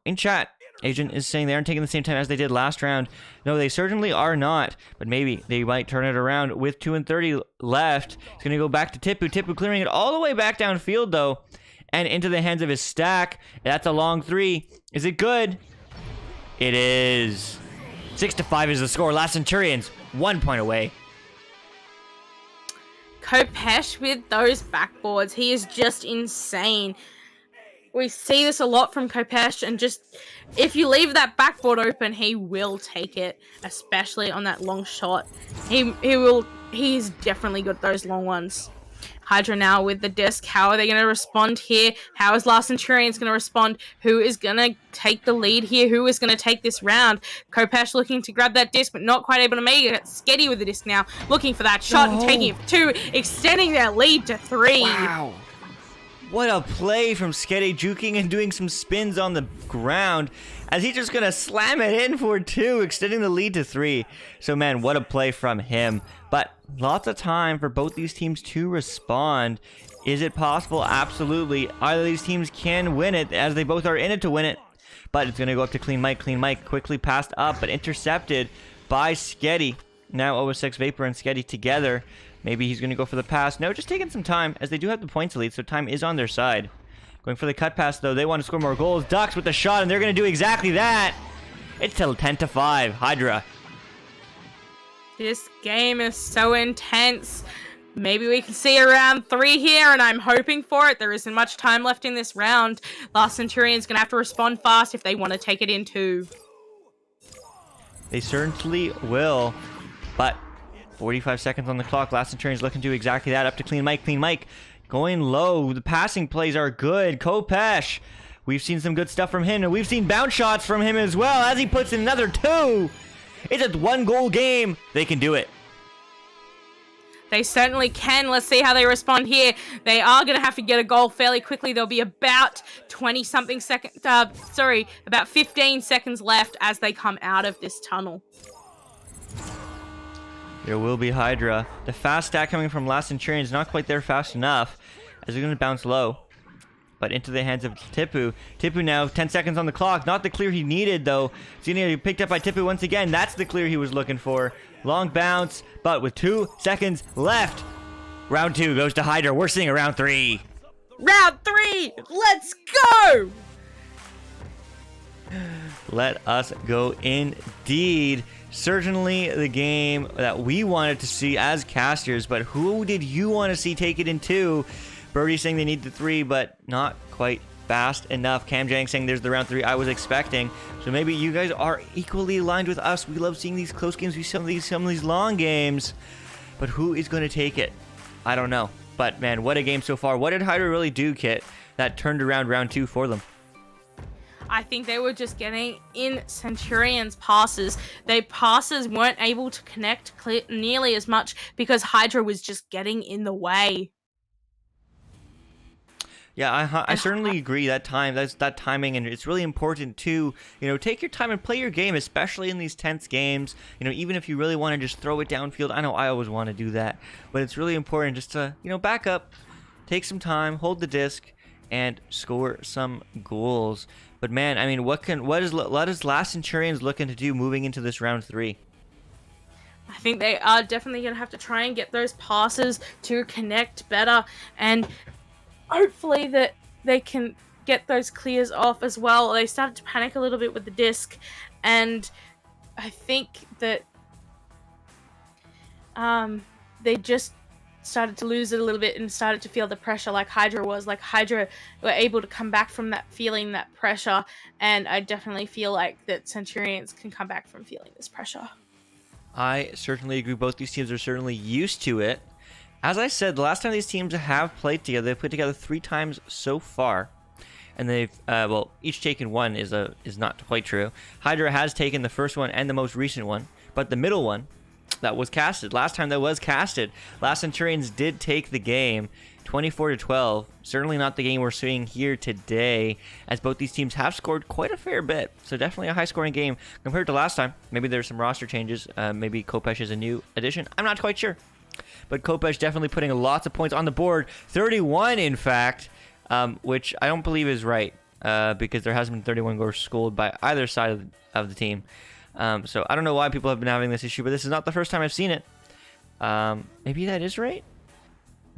In chat, Agent is saying they aren't taking the same time as they did last round. No, they certainly are not, but maybe they might turn it around with 2:30 left. It's going to go back to Tipu. Tipu clearing it all the way back downfield, though, and into the hands of his stack. That's a long 3. Is it good? It is. 6-5 is the score. Last Centurions, 1 point away. Kopesh with those backboards. He is just insane. We see this a lot from Kopesh, and just if you leave that backboard open, he will take it, especially on that long shot. He's definitely got those long ones. Hydra now with the disc. How are they going to respond here? How is Last Centurions going to respond? Who is going to take the lead here? Who is going to take this round? Kopesh looking to grab that disc, but not quite able to make it. Sketty with the disc now, looking for that shot and taking it for 2, extending their lead to 3. Wow. What a play from Sketty, juking and doing some spins on the ground, as he's just going to slam it in for 2, extending the lead to 3. So, man, what a play from him. But lots of time for both these teams to respond. Is it possible? Absolutely. Either of these teams can win it, as they both are in it to win it. But it's going to go up to Clean Mike. Clean Mike quickly passed up, but intercepted by Sketty. Now 0-6 Vapor and Sketty together. Maybe he's going to go for the pass. No, just taking some time, as they do have the points lead, so time is on their side. Going for the cut pass, though. They want to score more goals. Dux with the shot, and they're going to do exactly that. It's till 10-5. Hydra. This game is so intense. Maybe we can see a round 3 here, and I'm hoping for it. There isn't much time left in this round. Last Centurion's going to have to respond fast if they want to take it in 2. They certainly will, but 45 seconds on the clock. Last Centurion's looking to do exactly that. Up to Clean Mike. Clean Mike going low. The passing plays are good. Kopesh, we've seen some good stuff from him, and we've seen bounce shots from him as well, as he puts in another 2. It's a 1-goal game. They can do it. They certainly can. Let's see how they respond here. They are going to have to get a goal fairly quickly. There'll be about 20-something seconds, about 15 seconds left as they come out of this tunnel. There will be Hydra. The fast stack coming from Last Centurion is not quite there fast enough, as they're going to bounce low. But into the hands of Tipu. Tipu now, 10 seconds on the clock. Not the clear he needed, though. It's going to be picked up by Tipu once again. That's the clear he was looking for. Long bounce, but with 2 seconds left. Round 2 goes to Hydra. We're seeing a round 3. Round 3! Let's go! Let us go indeed. Certainly the game that we wanted to see as casters, but who did you want to see take it in 2? Birdie saying they need the 3, but not quite fast enough. Cam Jang saying there's the round 3 I was expecting. So maybe you guys are equally aligned with us. We love seeing these close games. We see some of these long games. But who is going to take it? I don't know. But man, what a game so far. What did Hydra really do, Kit, that turned around round 2 for them? I think they were just getting in Centurions' passes. Their passes weren't able to connect nearly as much because Hydra was just getting in the way. Yeah, I certainly agree. That timing, and it's really important to take your time and play your game, especially in these tense games. Even if you really want to just throw it downfield. I know I always want to do that, but it's really important just to back up, take some time, hold the disc, and score some goals. But man, I mean, what is Last Centurions looking to do moving into this round 3? I think they are definitely going to have to try and get those passes to connect better, and hopefully that they can get those clears off as well. They started to panic a little bit with the disc, and I think that they just started to lose it a little bit and started to feel the pressure like Hydra was. Like Hydra were able to come back from that feeling that pressure, and I definitely feel like that Centurions can come back from feeling this pressure. I certainly agree. Both these teams are certainly used to it. As I said, the last time these teams have played together, they've played together 3 times so far, and they've each taken one is not quite true. Hydra has taken the first one and the most recent one, but the middle one that was casted last time Last Centurions did take the game 24-12. Certainly not the game we're seeing here today, as both these teams have scored quite a fair bit. So definitely a high-scoring game compared to last time. Maybe there's some roster changes. Maybe Kopesh is a new addition. I'm not quite sure. But Kopesh definitely putting lots of points on the board. 31, in fact, which I don't believe is right, because there hasn't been 31 goals scored by either side of the team. So I don't know why people have been having this issue, but this is not the first time I've seen it. Maybe that is right?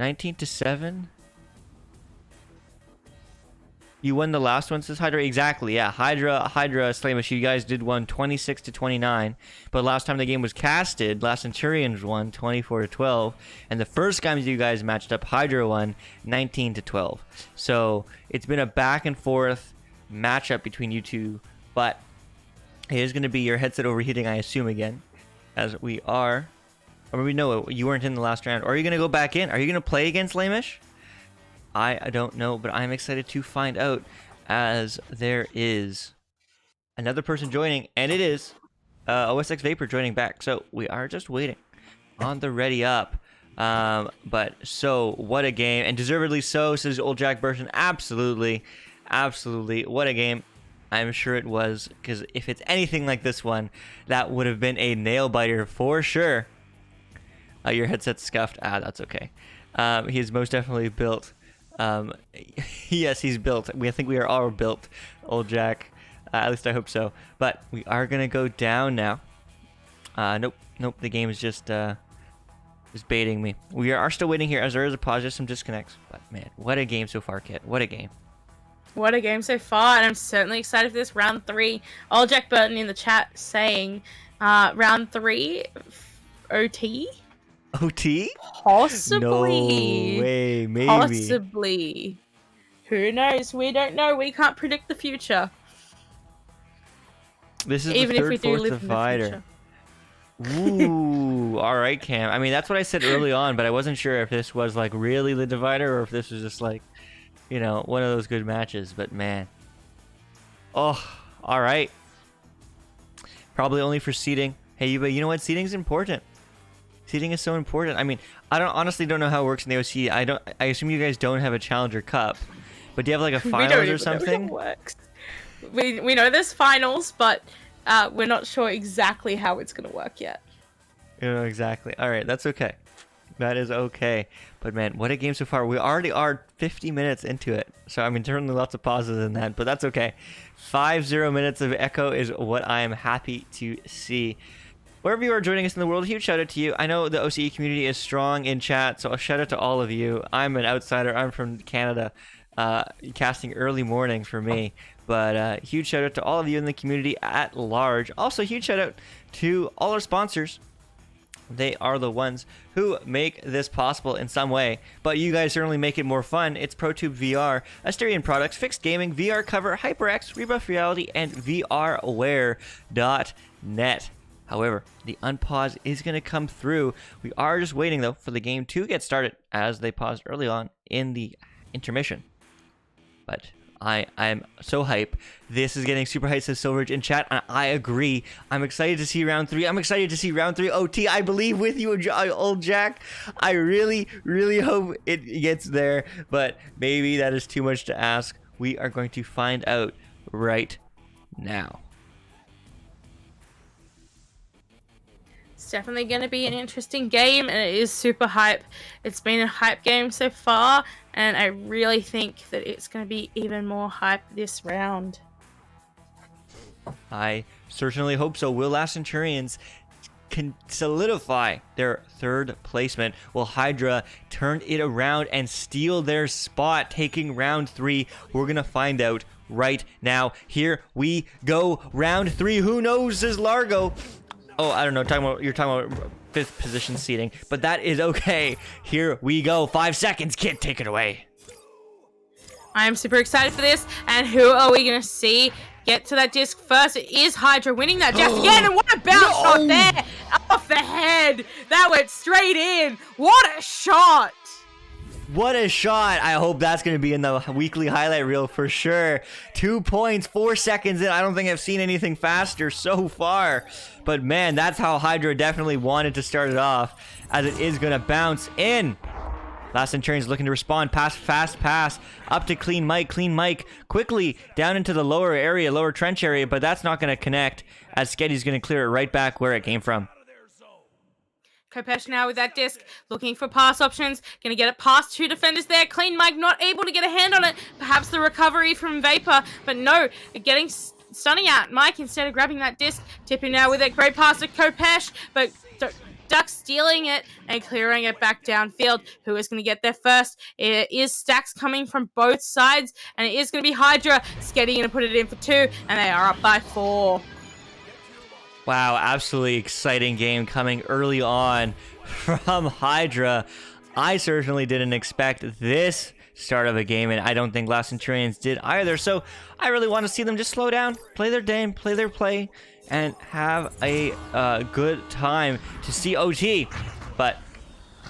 19-7? You won the last one, says Hydra. Exactly, yeah. Hydra, Slamish, you guys did won 26-29. But last time the game was casted, Last Centurions won 24-12. And the first time you guys matched up, Hydra won 19-12. So it's been a back and forth matchup between you two. But it is going to be your headset overheating, I assume, again. As we are. Or maybe no, you weren't in the last round. Or are you going to go back in? Are you going to play against Slamish? I don't know, but I'm excited to find out, as there is another person joining, and it is OSX Vapor joining back. So we are just waiting on the ready up. But so what a game, and deservedly so, says Old Jack Burton. Absolutely, what a game. I'm sure it was, because if it's anything like this one, that would have been a nail biter for sure. Your headset's scuffed. That's okay. He is most definitely built. Yes, he's built. I think we are all built, Old Jack. At least I hope so. But we are gonna go down now. Nope. The game is just baiting me. We are still waiting here, as there is a pause, just some disconnects. But man, what a game so far, Kit. What a game. What a game so far, and I'm certainly excited for this round 3. Old Jack Burton in the chat saying, round 3, OT. OT? Possibly. No way, maybe. Possibly. Who knows? We don't know. We can't predict the future. This is even the if we third, do fourth live in the divider. future. Ooh, all right, Cam. I mean, that's what I said early on, but I wasn't sure if this was like really the divider or if this was just like, one of those good matches. But man, oh, all right. Probably only for seeding. Hey, but you know what? Seeding is important. Seeding is so important. I mean, I honestly don't know how it works in the OC. I assume you guys don't have a Challenger Cup, but do you have like a finals or something? Know how it works. We know there's finals, but we're not sure exactly how it's gonna work yet. Exactly. All right, that's okay. That is okay. But man, what a game so far. We already are 50 minutes into it. So I mean, certainly lots of pauses in that, but that's okay. 50 minutes of echo is what I am happy to see. Wherever you are joining us in the world, huge shout out to you. I know the OCE community is strong in chat, so a shout out to all of you. I'm an outsider. I'm from Canada, casting early morning for me. But huge shout out to all of you in the community at large. Also, huge shout out to all our sponsors. They are the ones who make this possible in some way, but you guys certainly make it more fun. It's ProTube VR, Asterion Products, Fixed Gaming, VR Cover, HyperX, Rebuff Reality, and VRWare.net. However, the unpause is going to come through. We are just waiting, though, for the game to get started, as they paused early on in the intermission. But I'm so hype. This is getting super hype, says Silverage in chat, and I agree. I'm excited to see round 3. I'm excited to see round 3. OT, I believe with you, old Jack. I really, really hope it gets there, but maybe that is too much to ask. We are going to find out right now. It's definitely going to be an interesting game, and it is super hype. It's been a hype game so far, and I really think that it's going to be even more hype this round. I certainly hope so. Will last Centurions can solidify their 3rd placement? Will Hydra turn it around and steal their spot, taking round 3? We're going to find out right now. Here we go. Round 3. Who knows, says Largo. Oh, I don't know. You're talking about 5th position seating, but that is okay. Here we go. 5 seconds. Kid, take it away. I am super excited for this, and who are we going to see get to that disc first? It is Hydra winning that disc again, and what a bounce shot there! Off the head! That went straight in! What a shot! What a shot. I hope that's going to be in the weekly highlight reel for sure. 2 points, 4 seconds in. I don't think I've seen anything faster so far. But man, that's how Hydra definitely wanted to start it off, as it is going to bounce in. Last Centurions looking to respond. Fast pass. Up to Clean Mike. Clean Mike quickly down into the lower area, lower trench area, but that's not going to connect, as Sketty's going to clear it right back where it came from. Kopesh now with that disc, looking for pass options, gonna get it past 2 defenders there. Clean Mike not able to get a hand on it. Perhaps the recovery from Vapor, but no, getting stunning out. Mike instead of grabbing that disc, tipping now with a great pass to Kopesh, but Duck stealing it and clearing it back downfield. Who is going to get there first? It is stacks coming from both sides, and it is going to be Hydra. Sketty going to put it in for 2, and they are up by 4. Wow, absolutely exciting game coming early on from Hydra. I certainly didn't expect this start of a game, and I don't think Last Centurions did either. So I really want to see them just slow down, play their game, play their play, and have a good time to see OT. But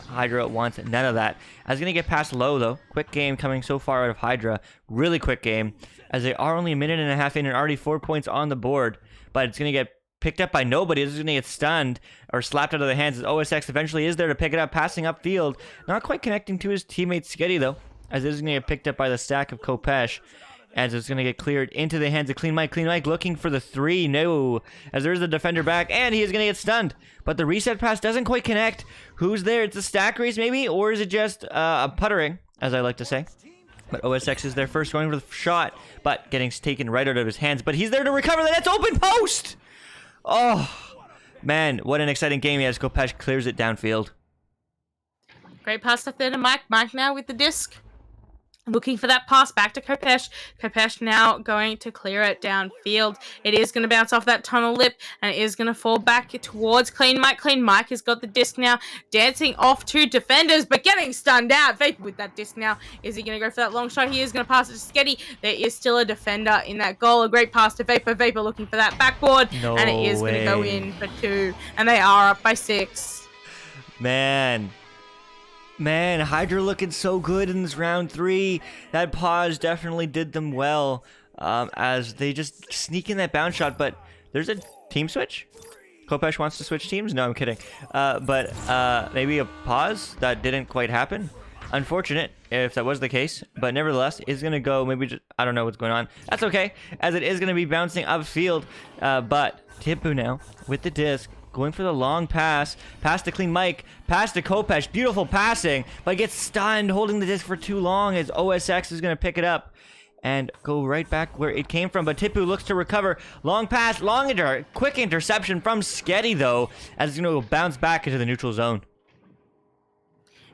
Hydra wants none of that. I was going to get past low, though. Quick game coming so far out of Hydra. Really quick game, as they are only a minute and a half in and already 4 points on the board. But it's going to get picked up by nobody. This is going to get stunned or slapped out of the hands as OSX eventually is there to pick it up, passing upfield. Not quite connecting to his teammate Sketty, though, as this is going to get picked up by the stack of Kopesh, as it's going to get cleared into the hands of Clean Mike. Clean Mike looking for the 3. No, as there's a defender back, and he is going to get stunned. But the reset pass doesn't quite connect. Who's there? It's a stack race, maybe? Or is it just a puttering, as I like to say? But OSX is there first, going for the shot, but getting taken right out of his hands. But he's there to recover the net's open post! Oh, man, what an exciting game he has. Kopesh clears it downfield. Great pass up there to Mike. Mike now with the disc. Looking for that pass back to Kopesh. Kopesh now going to clear it downfield. It is going to bounce off that tunnel lip, and it is going to fall back towards Clean Mike. Clean Mike has got the disc now, dancing off 2 defenders, but getting stunned out. Vapor with that disc now. Is he going to go for that long shot? He is going to pass it to Sketty. There is still a defender in that goal. A great pass to Vapor. Vapor looking for that backboard, and it is going to go in for 2, and they are up by 6. Man, Hydra looking so good in this round 3. That pause definitely did them well, as they just sneak in that bounce shot. But there's a team switch. Kopesh wants to switch teams? No, I'm kidding. But maybe a pause that didn't quite happen. Unfortunate if that was the case, but nevertheless, it's going to go maybe just, I don't know what's going on. That's okay, as it is going to be bouncing upfield. But Tipu now with the disc, going for the long pass to Clean Mike, pass to Kopesh, beautiful passing, but gets stunned, holding the disc for too long, as OSX is going to pick it up and go right back where it came from. But Tipu looks to recover, long pass, quick interception from Sketty, though, as it's going to bounce back into the neutral zone.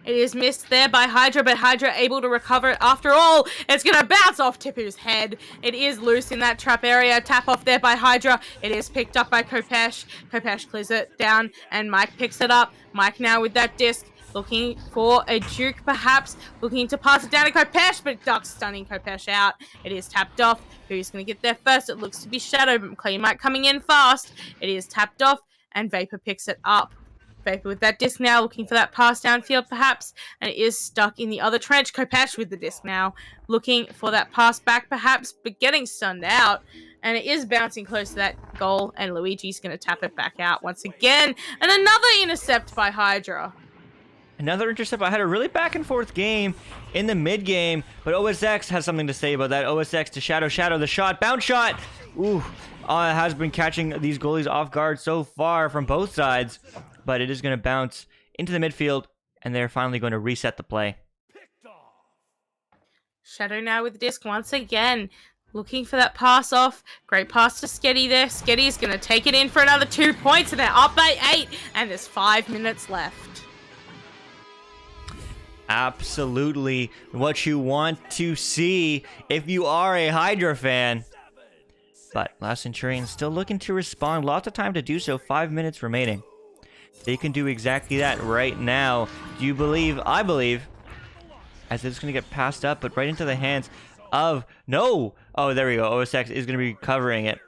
It is missed there by Hydra, but Hydra able to recover it after all. It's going to bounce off Tipu's head. It is loose in that trap area. Tap off there by Hydra. It is picked up by Kopesh. Kopesh clears it down, and Mike picks it up. Mike now with that disc, looking for a juke perhaps. Looking to pass it down to Kopesh, but Duck stunning Kopesh out. It is tapped off. Who's going to get there first? It looks to be Shadow. Clean Mike coming in fast. It is tapped off, and Vapor picks it up. Vapor with that disc now, looking for that pass downfield perhaps, and it is stuck in the other trench. Kopesh with the disc now, looking for that pass back perhaps, but getting stunned out, and it is bouncing close to that goal, and Luigi's going to tap it back out once again, and another intercept by Hydra. Another intercept. I had a really back and forth game in the mid game, but OSX has something to say about that. OSX to Shadow, the shot, bounce shot. Ooh, has been catching these goalies off guard so far from both sides. But it is going to bounce into the midfield, and they're finally going to reset the play. Shadow now with the disc once again, looking for that pass off. Great pass to Sketty there. Sketty is going to take it in for another 2 points, and they're up by 8, and there's 5 minutes left. Absolutely what you want to see if you are a Hydra fan. But last Centurions still looking to respond. Lots of time to do so. 5 minutes remaining. They can do exactly that right now. Do you believe? I believe. As it's going to get passed up, but right into the hands of... No! Oh, there we go. OSX is going to be covering it.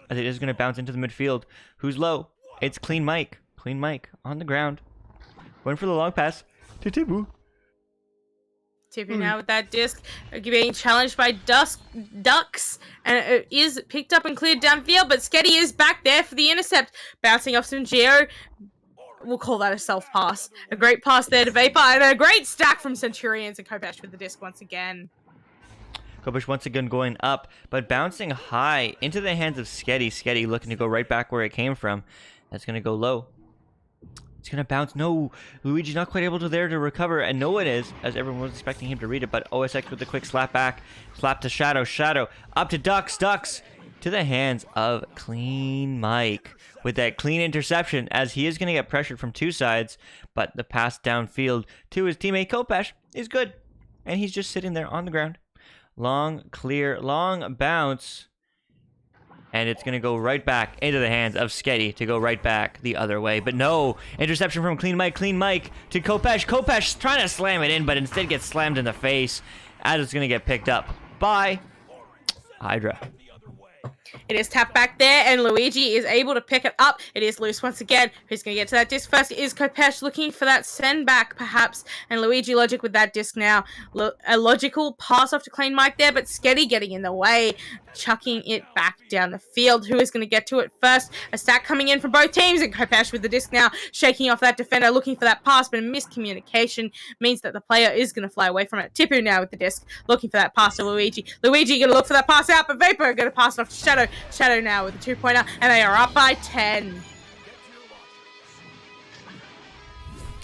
As it is going to bounce into the midfield. Who's low? It's Clean Mike. Clean Mike on the ground. Going for the long pass to Tibu. Tipping now with that disc, being challenged by Ducks, and it is picked up and cleared downfield, but Sketty is back there for the intercept. Bouncing off some Geo. We'll call that a self-pass. A great pass there to Vapor, and a great stack from Centurions, and Kopesh with the disc once again. Kopesh once again going up, but bouncing high into the hands of Sketty. Sketty looking to go right back where it came from. That's going to go low. It's going to bounce. No, Luigi not quite able to there to recover, and no one is, as everyone was expecting him to read it, but OSX with the quick slap back. Slap to Shadow, up to Ducks, to the hands of Clean Mike with that clean interception, as he is going to get pressured from two sides, but the pass downfield to his teammate Kopesh is good, and he's just sitting there on the ground. Long, clear, long bounce, and it's going to go right back into the hands of Sketty to go right back the other way, but no, interception from Clean Mike to Kopesh. Kopesh trying to slam it in, but instead gets slammed in the face, as it's going to get picked up by Hydra. It is tapped back there, and Luigi is able to pick it up. It is loose once again. Who's going to get to that disc first? It is Kopesh looking for that send back, perhaps. And Luigi logic with that disc now. A logical pass off to Clean Mike there, but Sketty getting in the way, chucking it back down the field. Who is going to get to it first? A stack coming in from both teams, and Kopesh with the disc now, shaking off that defender, looking for that pass, but a miscommunication means that the player is going to fly away from it. Tipu now with the disc, looking for that pass to Luigi. Luigi going to look for that pass out, but Vapor going to pass it off to Shadow. Shadow now with the 2-pointer, and they are up by 10.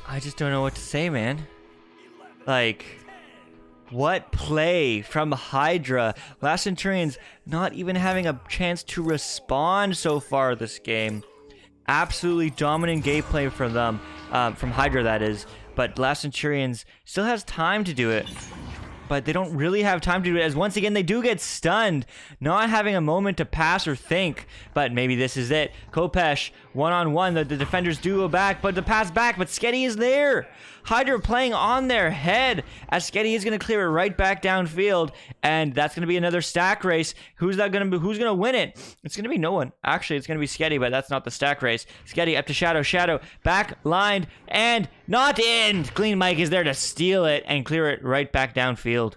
I just don't know what to say, man. Like, what play from Hydra? Last Centurions not even having a chance to respond so far this game. Absolutely dominant gameplay from them, from Hydra that is. But Last Centurions still has time to do it. But they don't really have time to do it, as once again they do get stunned, not having a moment to pass or think. But maybe this is it. Kopesh one-on-one, the defenders do go back, but the pass back, but Sketty is there. Hydra playing on their head, as Sketty is going to clear it right back downfield, and that's going to be another stack race. Who's going to win it? It's going to be no one. Actually, it's going to be Sketty, but that's not the stack race. Sketty up to Shadow, back lined, and not in. Clean Mike is there to steal it and clear it right back downfield.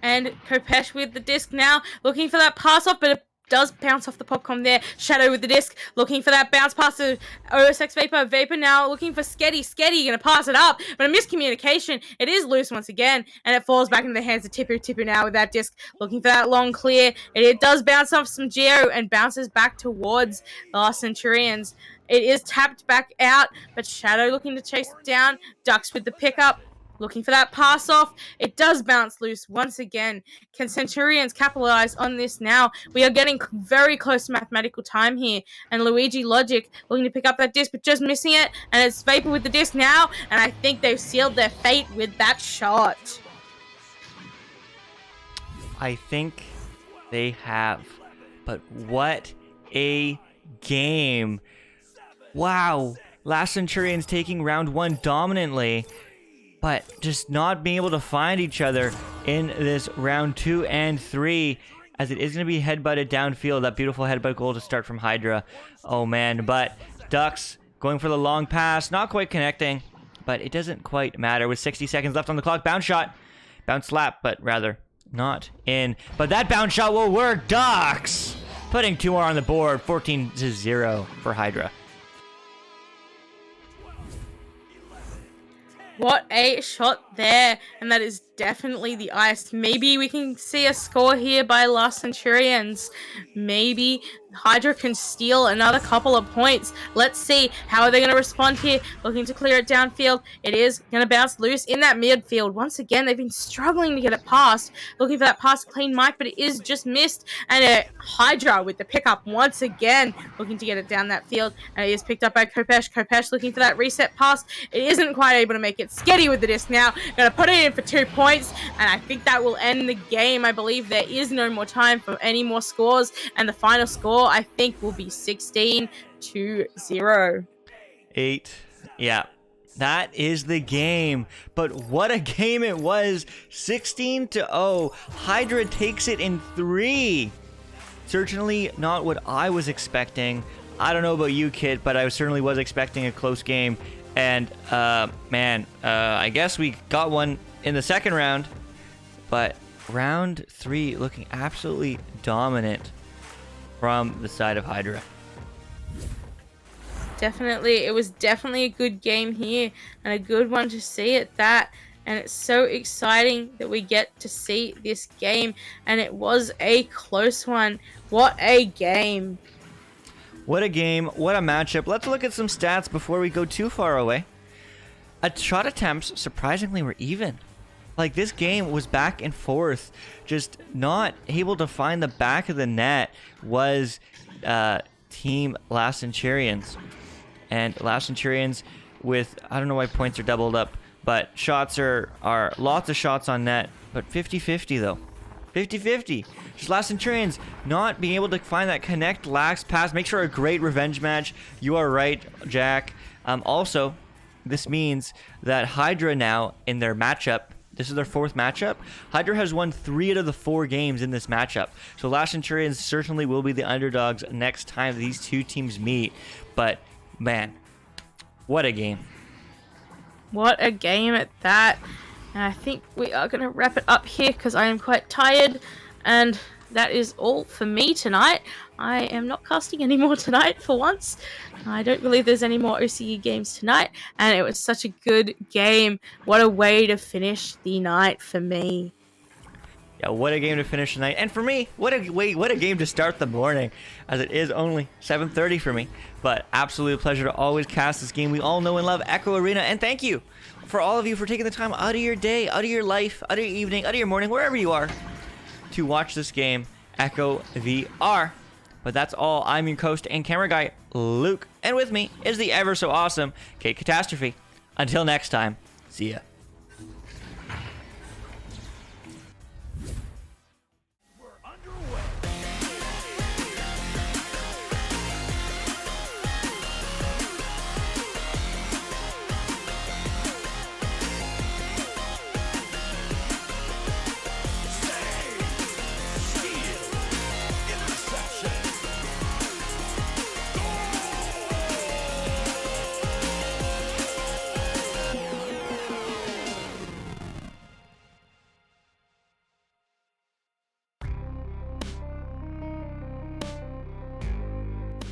And Kopesh with the disc now, looking for that pass off, but it does bounce off the popcorn there. Shadow with the disc, looking for that bounce pass to OSX Vapor. Vapor now looking for Sketty. Sketty going to pass it up, but a miscommunication. It is loose once again, and it falls back into the hands of Tipu. Tipu now with that disc, looking for that long clear. It does bounce off some Geo and bounces back towards the Last Centurions. It is tapped back out, but Shadow looking to chase it down. Ducks with the pickup. Looking for that pass off. It does bounce loose once again. Can Centurions capitalize on this now? We are getting very close to mathematical time here. And Luigi Logic looking to pick up that disc, but just missing it. And it's Vapor with the disc now. And I think they've sealed their fate with that shot. I think they have. But what a game. Wow. Last Centurions taking round one dominantly, but just not being able to find each other in this round 2 and 3, as it is going to be headbutted downfield. That beautiful headbutt goal to start from Hydra. Oh man, but Ducks going for the long pass, not quite connecting, but it doesn't quite matter with 60 seconds left on the clock. Bounce shot, bounce slap, but rather not in. But that bounce shot will work. Ducks putting 2 more on the board, 14-0 for Hydra. What a shot there, and that is definitely the ice. Maybe we can see a score here by Last Centurions. Maybe Hydra can steal another couple of points. Let's see. How are they going to respond here? Looking to clear it downfield. It is going to bounce loose in that midfield. Once again, they've been struggling to get it past. Looking for that pass to clean Mike, but it is just missed. And Hydra with the pickup once again. Looking to get it down that field. And it is picked up by Kopesh. Kopesh looking for that reset pass. It isn't quite able to make it. Sketty with the disc now. Going to put it in for 2 points. And I think that will end the game. I believe there is no more time for any more scores. And the final score, I think, will be 16-0. 8. Yeah, that is the game. But what a game it was. 16-0. Hydra takes it in 3. Certainly not what I was expecting. I don't know about you, Kit, but I certainly was expecting a close game. And, I guess we got one in the second round. But round 3 looking absolutely dominant from the side of Hydra. Definitely, it was definitely a good game here, and a good one to see at that. And it's so exciting that we get to see this game, and it was a close one. What a game. What a game, what a matchup. Let's look at some stats before we go too far away. Shot attempts, surprisingly, were even. Like, this game was back and forth. Just not able to find the back of the net was Team Last Centurions. And Last Centurions with, I don't know why points are doubled up, but shots are lots of shots on net, but 50-50 though. 50-50. Just Last Centurions not being able to find that connect, lax pass. Make sure a great revenge match. You are right, Jack. Also, this means that Hydra now in their matchup, this is their 4th matchup. Hydra has won 3 out of the 4 games in this matchup. So Last Centurions certainly will be the underdogs next time these two teams meet. But, man, what a game. What a game at that. And I think we are going to wrap it up here because I am quite tired. And that is all for me tonight. I am not casting anymore tonight for once. I don't believe there's any more OCE games tonight. And it was such a good game. What a way to finish the night for me. Yeah, what a game to finish the night. And for me, what a game to start the morning, as it is only 7:30 for me. But absolute pleasure to always cast this game we all know and love, Echo Arena. And thank you for all of you for taking the time out of your day, out of your life, out of your evening, out of your morning, wherever you are, to watch this game, Echo VR. But that's all. I'm your host and camera guy, Luke. And with me is the ever so awesome KitKatastrophe. Until next time, see ya.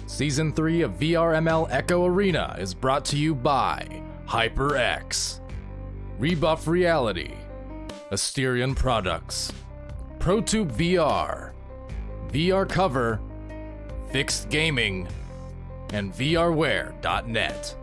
Season 3 of VRML Echo Arena is brought to you by HyperX, Rebuff Reality, Asterion Products, ProTube VR, VR Cover, Fixed Gaming, and VRware.net.